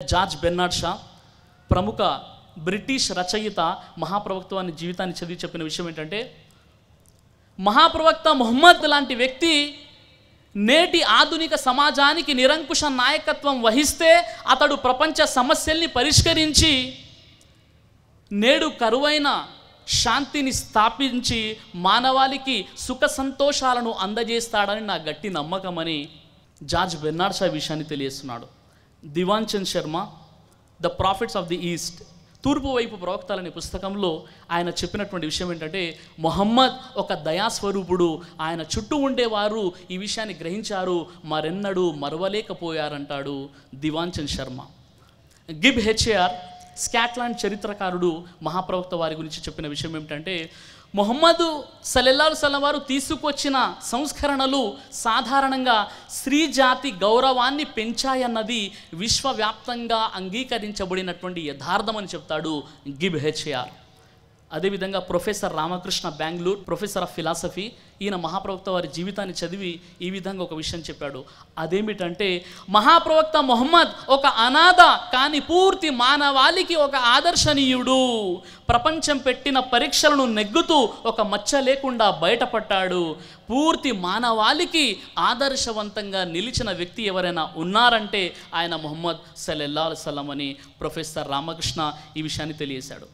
George Bernard Shah ప్రముఖ British రచయిత మహాప్రవక్త వారి జీవితాన్ని చదివి చెప్పిన విషయం ఏంటంటే, మహాప్రవక్త ముహమ్మద్ లాంటి వ్యక్తి నేటి ఆధునిక సమాజానికి నిరంకుశ నాయకత్వం వహిస్తే అతడు ప్రపంచ సమస్యల్ని పరిష్కరించి నేడు కరువైన శాంతిని స్థాపించి మానవాళికి సుఖ సంతోషాలను అందజేస్తాడని నా గట్టి నమ్మకమని జార్జ్ బెర్నార్డ్ షా విషయాన్ని తెలియజేస్తున్నాడు. Diwan Chand Sharma the prophets of the east తూర్పు వైపు ప్రవక్తలు అనే పుస్తకంలో ఆయన చెప్పినటువంటి విషయం ఏంటంటే, మొహమ్మద్ ఒక దయాస్వరూపుడు, ఆయన చుట్టూ ఉండేవారు ఈ విషయాన్ని గ్రహించారు, మరెన్నడూ మరవలేకపోయారంటాడు దివాన్ చంద్ శర్మ. గిబ్ హెచ్ఏఆర్ స్కాట్లాండ్ చరిత్రకారుడు మహాప్రవక్త వారి గురించి చెప్పిన విషయం ఏమిటంటే, మొహమ్మద్ సల్లల్లాహు అలైహి వసల్లం వారు తీసుకొచ్చిన సంస్కరణలు సాధారణంగా స్త్రీ జాతి గౌరవాన్ని పెంచాయన్నది విశ్వవ్యాప్తంగా అంగీకరించబడినటువంటి యథార్థమని చెప్తాడు గిబ్ హెచ్ఏఆర్. అదేవిధంగా professor Ramakrishna Bengaluru professor of philosophy, ఈయన మహాప్రవక్త వారి జీవితాన్ని చదివి ఈ విధంగా ఒక విషయం చెప్పాడు. అదేమిటంటే, మహాప్రవక్త మొహమ్మద్ ఒక అనాథ కానీ పూర్తి మానవాళికి ఒక ఆదర్శనీయుడు. ప్రపంచం పెట్టిన పరీక్షలను నెగ్గుతూ ఒక మచ్చ లేకుండా బయటపడ్డాడు. పూర్తి మానవాళికి ఆదర్శవంతంగా నిలిచిన వ్యక్తి ఎవరైనా ఉన్నారంటే ఆయన మొహమ్మద్ సల్లల్లాహు అలైహి వసల్లం అని ప్రొఫెసర్ రామకృష్ణ ఈ విషయాన్ని తెలియజేశాడు.